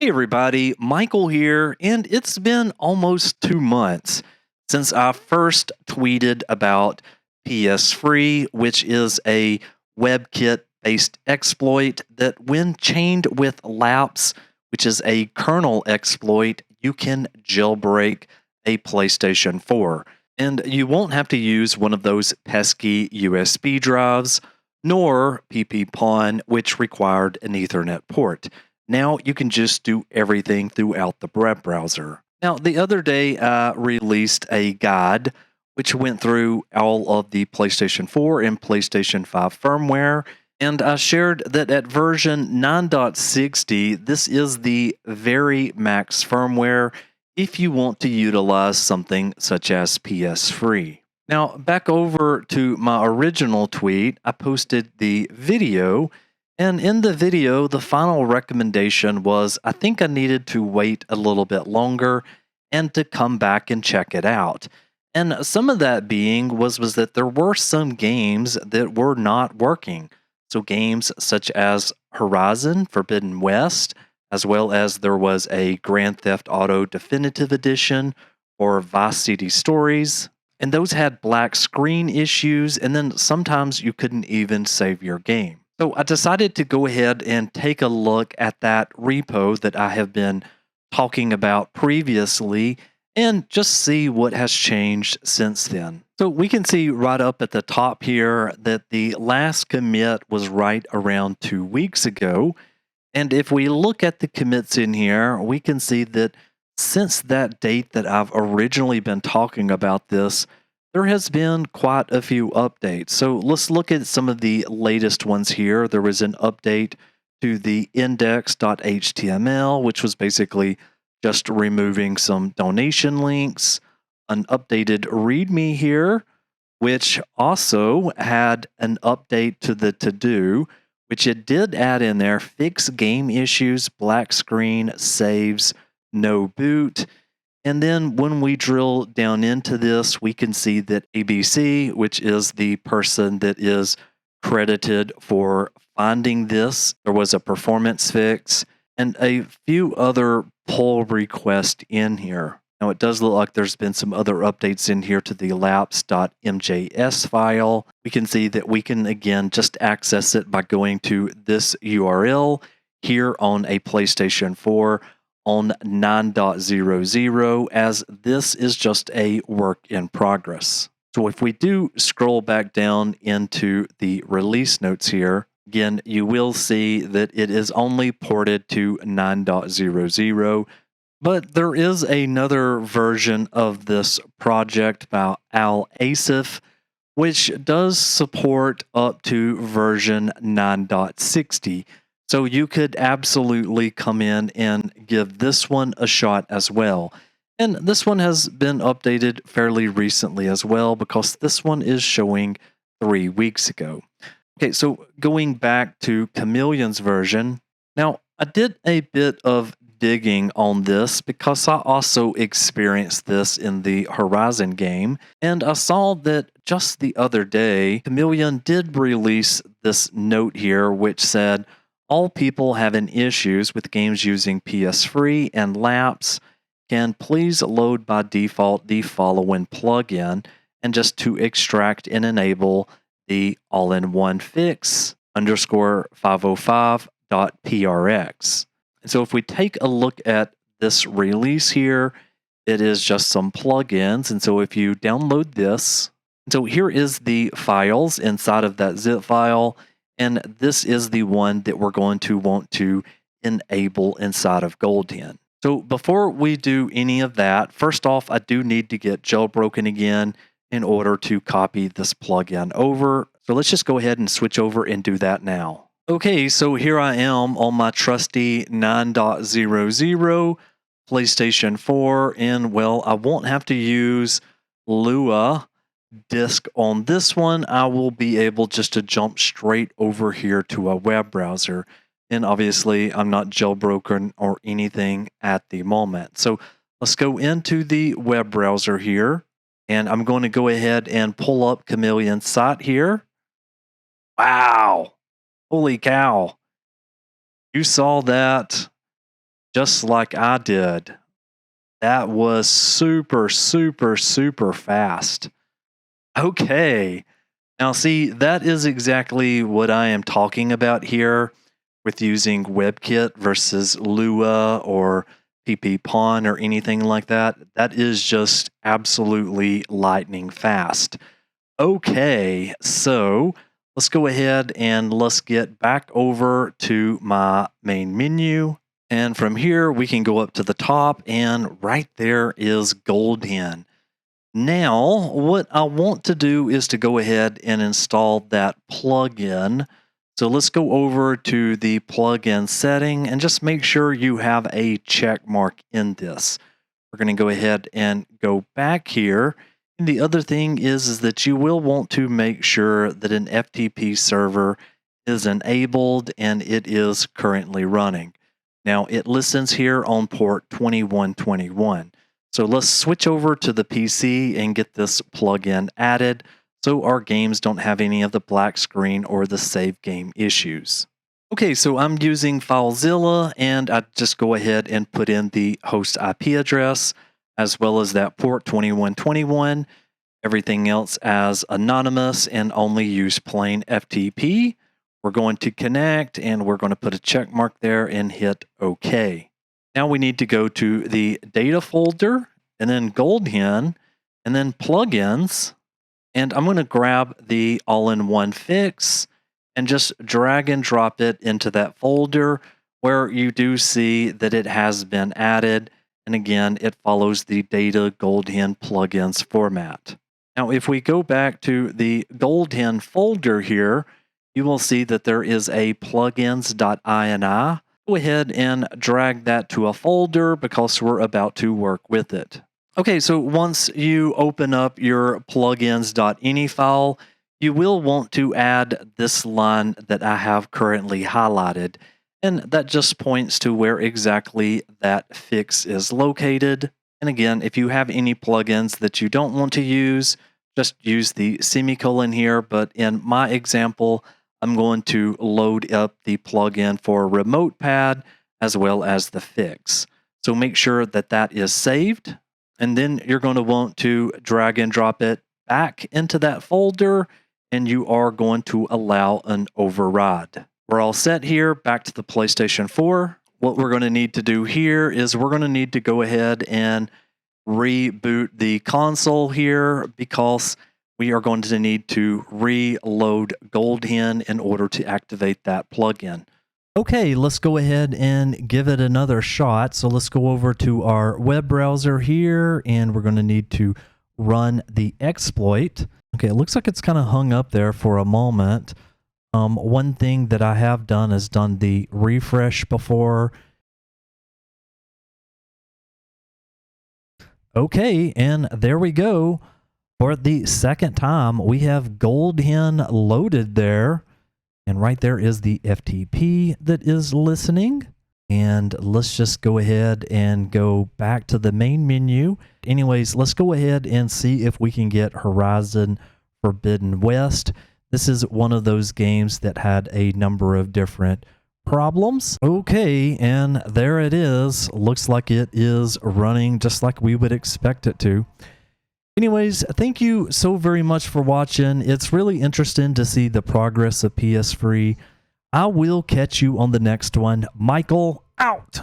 Hey everybody, Michael here, and it's been almost 2 months since I first tweeted about PS3, which is a WebKit based exploit that, when chained with Lapse, which is a kernel exploit, you can jailbreak a PlayStation 4. And you won't have to use one of those pesky USB drives, nor pp-pon, which required an Ethernet port. Now you can just do everything throughout the web browser. Now, the other day I released a guide which went through all of the PlayStation 4 and PlayStation 5 firmware, and I shared that at version 9.60, this is the very max firmware if you want to utilize something such as PS3. Now, back over to my original tweet, I posted the video. And in the video, the final recommendation was I think I needed to wait a little bit longer and to come back and check it out. And some of that being was that there were some games that were not working. So games such as Horizon Forbidden West, as well as there was a Grand Theft Auto Definitive Edition or Vice City Stories. And those had black screen issues, and then sometimes you couldn't even save your game. So I decided to go ahead and take a look at that repo that I have been talking about previously and just see what has changed since then. So we can see right up at the top here that the last commit was right around 2 weeks ago. And if we look at the commits in here, we can see that since that date that I've originally been talking about this, there has been quite a few updates. So let's look at some of the latest ones here. There was an update to the index.html, which was basically just removing some donation links. An updated README here, which also had an update to the to-do, which it did add in there: fix game issues, black screen, saves, no boot. And then when we drill down into this, we can see that ABC, which is the person that is credited for finding this, there was a performance fix and a few other pull requests in here. Now, it does look like there's been some other updates in here to the lapse.mjs file. We can see that we can, again, just access it by going to this URL here on a PlayStation 4 on 9.00, as this is just a work in progress. So if we do scroll back down into the release notes here, again, you will see that it is only ported to 9.00, but there is another version of this project by Al-Azif, which does support up to version 9.60. So you could absolutely come in and give this one a shot as well. And this one has been updated fairly recently as well, because this one is showing 3 weeks ago. Okay, so going back to Chameleon's version. Now, I did a bit of digging on this because I also experienced this in the Horizon game, and I saw that just the other day, Chameleon did release this note here which said, all people having issues with games using PS3 and Lapse can please load by default the following plugin, and just to extract and enable the all-in-one fix _505.prx. And so if we take a look at this release here, it is just some plugins. And so if you download this, so here is the files inside of that zip file. And this is the one that we're going to want to enable inside of GoldHEN. So before we do any of that, first off, I do need to get jailbroken again in order to copy this plugin over. So let's just go ahead and switch over and do that now. Okay, so here I am on my trusty 9.00 PlayStation 4, and well, I won't have to use Lua disk on this one. I will be able just to jump straight over here to a web browser. And obviously, I'm not jailbroken or anything at the moment. So let's go into the web browser here. And I'm going to go ahead and pull up Chameleon's site here. Wow. Holy cow. You saw that. just like I did. That was super, super, super fast. Okay. Now, see, that is exactly what I am talking about here with using WebKit versus Lua or pp-pon or anything like that. That is just absolutely lightning fast. Okay, so let's go ahead and let's get back over to my main menu. And from here, we can go up to the top, and right there is GoldHEN. Now, what I want to do is to go ahead and install that plugin. So let's go over to the plugin setting and just make sure you have a check mark in this. We're going to go ahead and go back here. And the other thing is that you will want to make sure that an FTP server is enabled and it is currently running. Now, it listens here on port 2121. So let's switch over to the PC and get this plugin added so our games don't have any of the black screen or the save game issues. Okay, so I'm using FileZilla, and I just go ahead and put in the host IP address as well as that port 2121. Everything else as anonymous and only use plain FTP. We're going to connect, and we're going to put a check mark there and hit OK. Now we need to go to the data folder, and then GoldHEN, and then plugins. And I'm going to grab the all-in-one fix and just drag and drop it into that folder where you do see that it has been added. And again, it follows the data GoldHEN plugins format. Now, if we go back to the GoldHEN folder here, you will see that there is a plugins.ini. Go ahead and drag that to a folder because we're about to work with it. Okay, so once you open up your plugins.ini file, you will want to add this line that I have currently highlighted. And that just points to where exactly that fix is located. And again, if you have any plugins that you don't want to use, just use the semicolon here. But in my example, I'm going to load up the plugin for Remote Pad as well as the fix. So make sure that that is saved. And then you're going to want to drag and drop it back into that folder, and you are going to allow an override. We're all set here, back to the PlayStation 4. What we're going to need to do here is we're going to need to go ahead and reboot the console here because we are going to need to reload GoldHEN in order to activate that plugin. Okay, let's go ahead and give it another shot. So let's go over to our web browser here, and we're going to need to run the exploit. Okay, it looks like it's kind of hung up there for a moment. One thing that I have done is done the refresh before. Okay, and there we go. For the second time, we have GoldHEN loaded there. And right there is the FTP that is listening. And let's just go ahead and go back to the main menu. Anyways, let's go ahead and see if we can get Horizon Forbidden West. This is one of those games that had a number of different problems. Okay, and there it is. Looks like it is running just like we would expect it to. Anyways, thank you so very much for watching. It's really interesting to see the progress of PS Free. I will catch you on the next one. Michael, out!